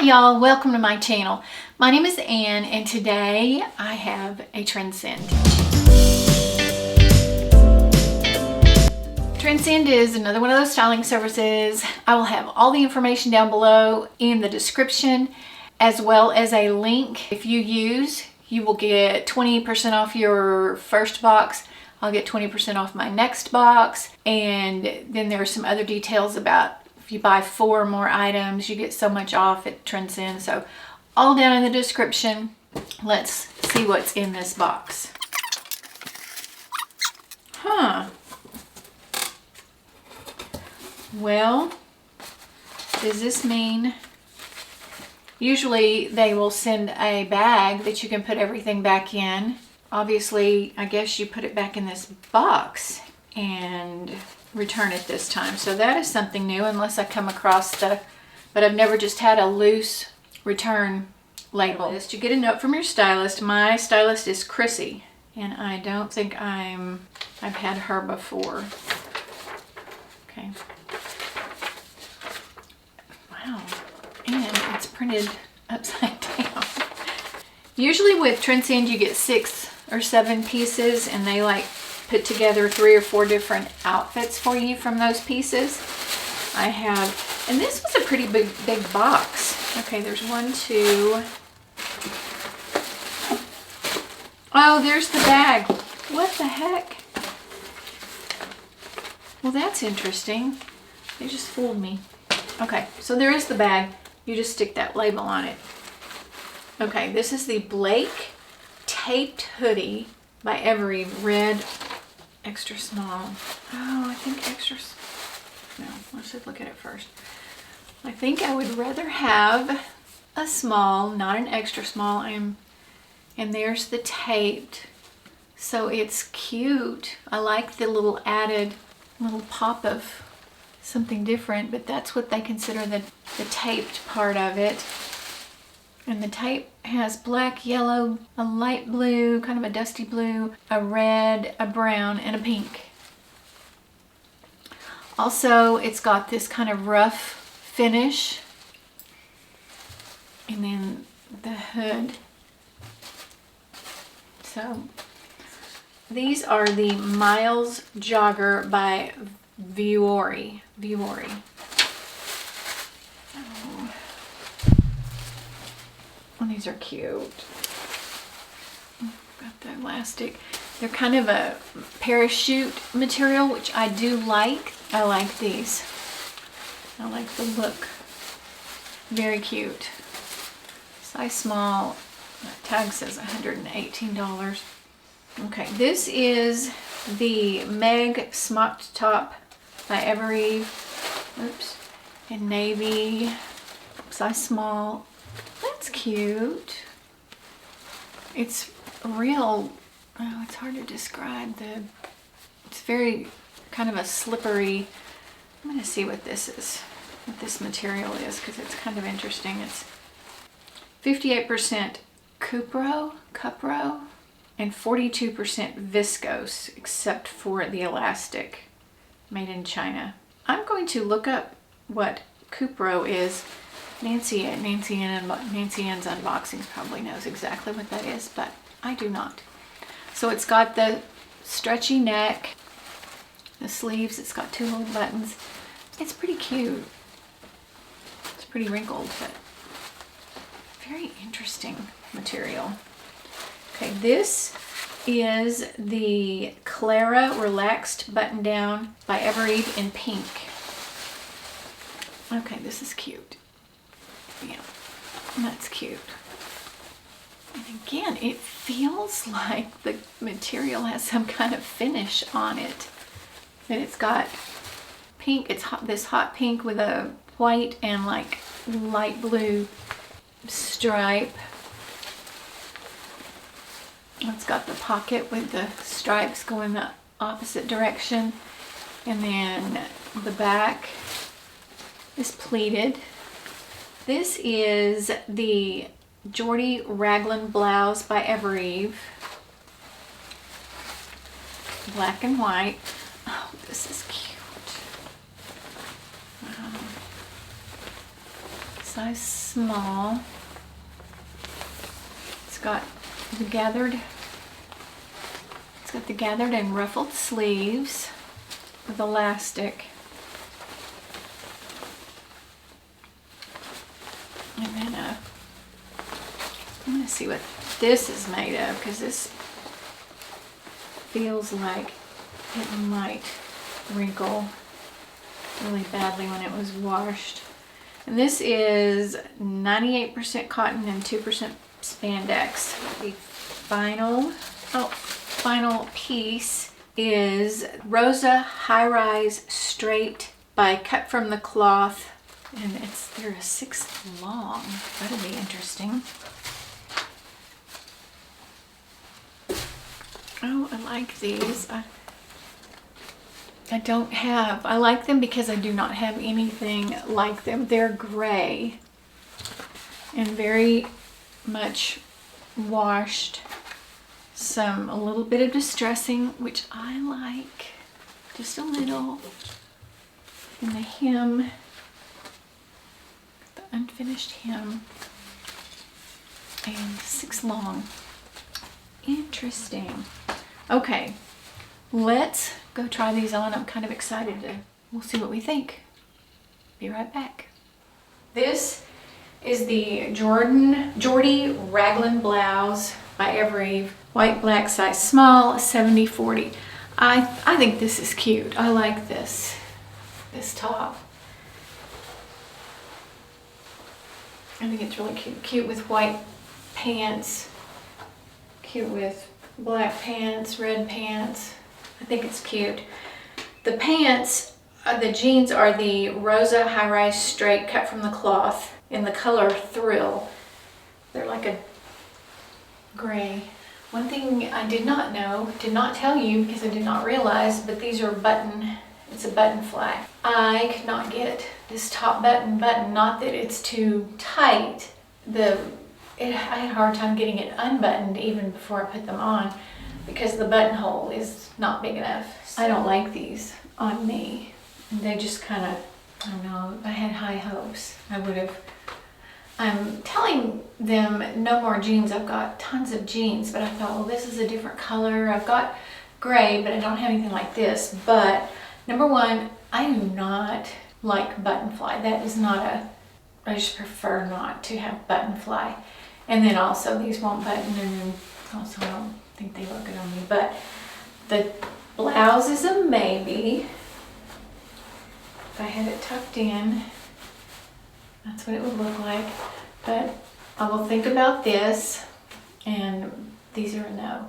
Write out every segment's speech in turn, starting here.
Hi y'all, welcome to my channel. My name is Ann and today I have a Trendsend. Trendsend is another one of those styling services. I will have all the information down below in the description as well as a link. If you use, you will get 20% off your first box. I'll get 20% off my next box, and then there are some other details about if you buy 4 or more items, you get so much off at Trendsend. So all down in the description. Let's see what's in this box. Well, does this mean usually they will send a bag that you can put everything back in? Obviously, I guess you put it back in this box and return it this time. So that is something new, unless I come across but I've never just had a loose return label. You get a note from your stylist. My stylist is Chrissy, and I don't think I've had her before. Okay. Wow. And it's printed upside down. Usually with Trendsend you get 6 or 7 pieces, and they like put together 3 or 4 different outfits for you from those pieces. I have, and this was a pretty big box. Okay, there's 1, 2. Oh, there's the bag. What the heck? Well, that's interesting. They just fooled me. Okay, so there is the bag. You just stick that label on it. Okay, this is the Blake taped hoodie by Evereve, red, extra small. Oh, I think extra. No, let's just look at it first. I think I would rather have a small, not an extra small. And there's the taped, so it's cute. I like the little added little pop of something different, but that's what they consider the taped part of it. And the tape has black, yellow, a light blue, kind of a dusty blue, a red, a brown, and a pink. Also, it's got this kind of rough finish. And then the hood. So, these are the Miles Jogger by Vuori. Oh, these are cute. Got the elastic. They're kind of a parachute material, which I do like. I like these. I like the look. Very cute. Size small. That tag says $118. Okay, this is the Meg Smocked Top by Evereve. Oops. In navy. Size small. That's cute. It's real, oh, it's hard to describe. It's very kind of a slippery. I'm going to see what this is, what this material is, because it's kind of interesting. It's 58% cupro, and 42% viscose, except for the elastic, made in China. I'm going to look up what cupro is. Nancy Ann's Unboxings probably knows exactly what that is, but I do not. So it's got the stretchy neck, the sleeves, it's got 2 little buttons. It's pretty cute. It's pretty wrinkled, but very interesting material. Okay, this is the Clara Relaxed Button Down by Evereve in pink. Okay, this is cute. Yeah, that's cute. And again, it feels like the material has some kind of finish on it. And it's got pink, it's this hot pink with a white and like light blue stripe. It's got the pocket with the stripes going the opposite direction. And then the back is pleated. This is the Jordy Raglan blouse by Evereve. Black and white. Oh, this is cute. Wow. Size small. It's got the gathered and ruffled sleeves with elastic. And then I'm gonna see what this is made of, because this feels like it might wrinkle really badly when it was washed. And this is 98% cotton and 2% spandex. The final piece is Rosa High Rise Straight by Cut From The Cloth, and they're a 6 long. That'll be interesting. Oh, I like these. I like them because I do not have anything like them. They're gray and very much washed. A little bit of distressing, which I like, just a little. And the hem, the unfinished hem, and 6 long. Interesting. Okay, let's go try these on. I'm kind of excited we'll see what we think. Be right back. This is the Jordy Raglan blouse by Evereve. White, black, size small, 70/40. I think this is cute. I like this top. I think it's really cute. Cute with white pants. Cute with black pants, red pants. I think it's cute. The pants, the jeans are the Rosa High Rise Straight Cut From The Cloth in the color Thrill. They're like a gray. One thing I did not tell you because I did not realize, but these are it's a button fly. I could not get this top button, not that it's too tight. I had a hard time getting it unbuttoned even before I put them on because the buttonhole is not big enough. I don't like these on me. They just kind of, I don't know, I had high hopes. I'm telling them no more jeans. I've got tons of jeans, but I thought, well, this is a different color. I've got gray, but I don't have anything like this. But number one, I do not like button fly. That is not I just prefer not to have button fly. And then also these won't button, and then also I don't think they look good on me. But the blouse is a maybe. If I had it tucked in, that's what it would look like. But I will think about this, and these are a no.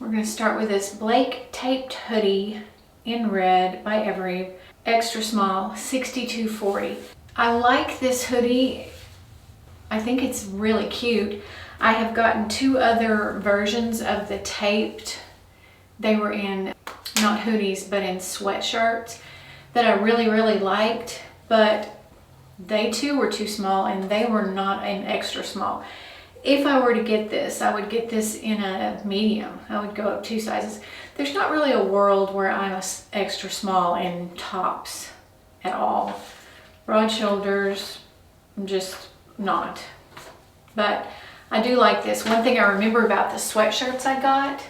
We're going to start with this Blake taped hoodie in red by Evereve, extra small, 62/40. I like this hoodie. I think it's really cute. I have gotten 2 other versions of the taped. They were in, not hoodies, but in sweatshirts that I really, really liked, but they too were too small, and they were not an extra small. If I were to get this, I would get this in a medium. I would go up 2 sizes. There's not really a world where I'm a extra small in tops at all. Broad shoulders, I'm just not. But I do like this. One thing I remember about the sweatshirts I got,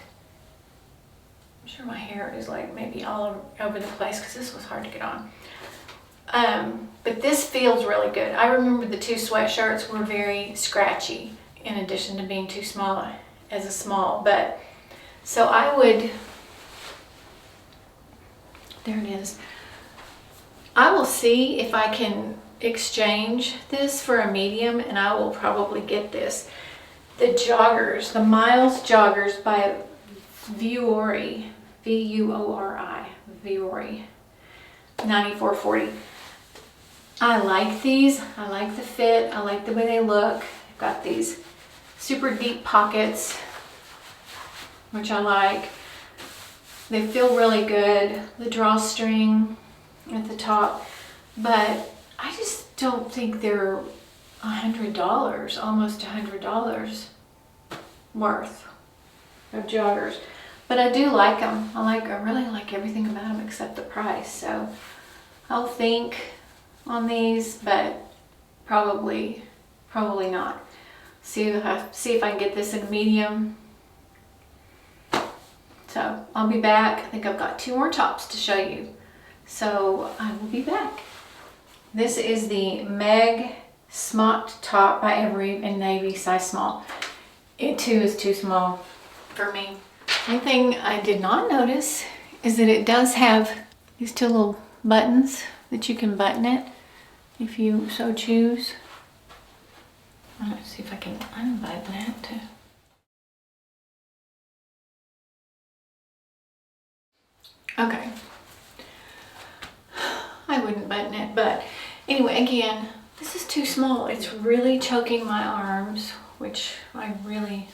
I'm sure my hair is like maybe all over the place because this was hard to get on. But this feels really good. I remember the 2 sweatshirts were very scratchy in addition to being too small as a small. But so I would, there it is. I will see if I can exchange this for a medium, and I will probably get this. The joggers, the Miles joggers by Vuori, V-U-O-R-I, Vuori, 94/40. I like these. I like the fit. I like the way they look. I've got these super deep pockets, which I like. They feel really good. The drawstring at the top, but I just don't think they're $100, almost $100 worth of joggers. But I do like them. I really like everything about them except the price. So I'll think on these, but probably Probably not. See if I can get this in a medium. So I'll be back. I think I've got 2 more tops to show you. So I will be back. This is the Meg Smocked Top by Evereve in navy, size small. It too is too small for me. One thing I did not notice is that it does have these 2 little buttons that you can button it if you so choose. Let's see if I can unbutton it. Okay. I wouldn't button it, but anyway, again, this is too small. It's really choking my arms, which I really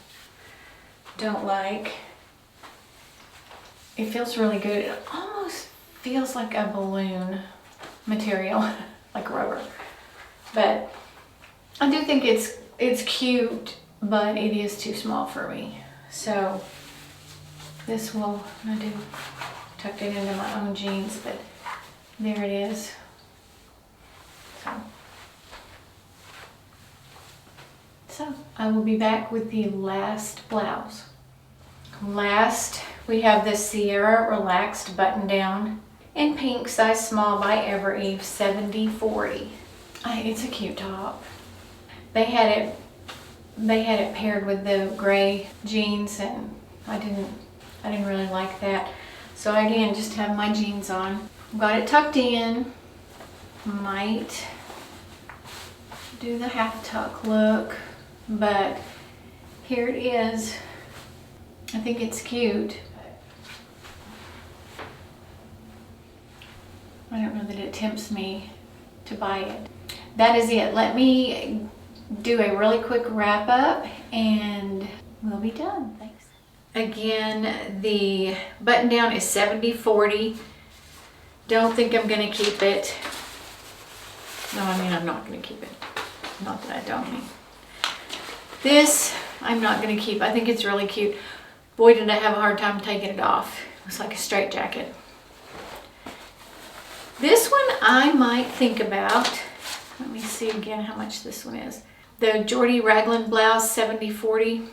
don't like. It feels really good. It almost feels like a balloon material, like rubber. But I do think it's cute, but it is too small for me. So this will, I do tuck it into my own jeans, but there it is. So I will be back with the last blouse. Last, we have this Sierra Relaxed button down in pink, size small by Evereve, 70-40. It's a cute top. They had it paired with the gray jeans, and I didn't really like that. So again, just have my jeans on. Got it tucked in. Might do the half tuck look, but here it is. I think it's cute. I don't know that it tempts me to buy it. That is it. Let me do a really quick wrap up and we'll be done. Thanks. Again, the button down is 70-40. Don't think I'm gonna keep it. No, I mean I'm not gonna keep it. Not that I don't mean. This, I'm not gonna keep. I think it's really cute. Boy, did I have a hard time taking it off. It's like a straight jacket. This one I might think about. Let me see again how much this one is. The Jordy Raglan blouse, 70-40.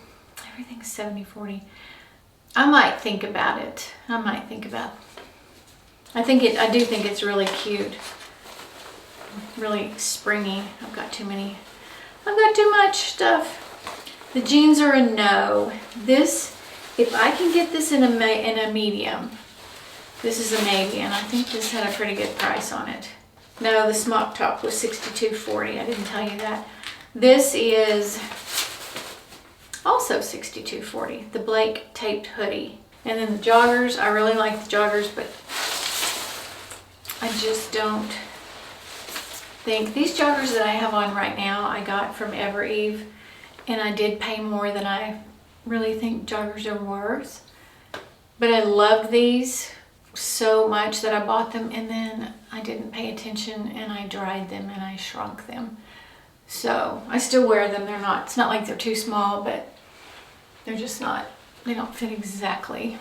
Everything's 70-40. I might think about it. I do think it's really cute. Really springy. I've got too much stuff. The jeans are a no. This, if I can get this in a medium, this is a navy, and I think this had a pretty good price on it. No, the smock top was $62.40. I didn't tell you that. This is also $62.40. The Blake taped hoodie. And then the joggers, I really like the joggers, but I just don't think, these joggers that I have on right now, I got from Evereve, and I did pay more than I really think joggers are worth. But I loved these so much that I bought them, and then I didn't pay attention and I dried them and I shrunk them. So I still wear them. It's not like they're too small, but they're just not, they don't fit exactly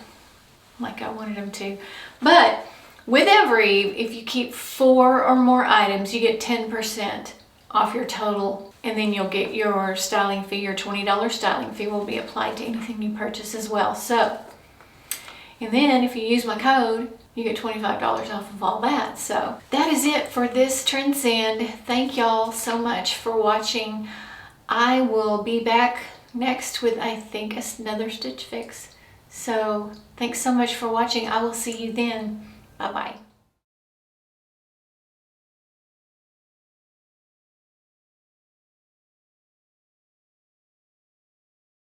like I wanted them to. But with Evereve, if you keep 4 or more items, you get 10% off your total, and then you'll get your styling fee. Your $20 styling fee will be applied to anything you purchase as well. So, and then if you use my code, you get $25 off of all that. So that is it for this Trendsend. Thank y'all so much for watching. I will be back next with, I think, another Stitch Fix. So thanks so much for watching. I will see you then. Bye-bye.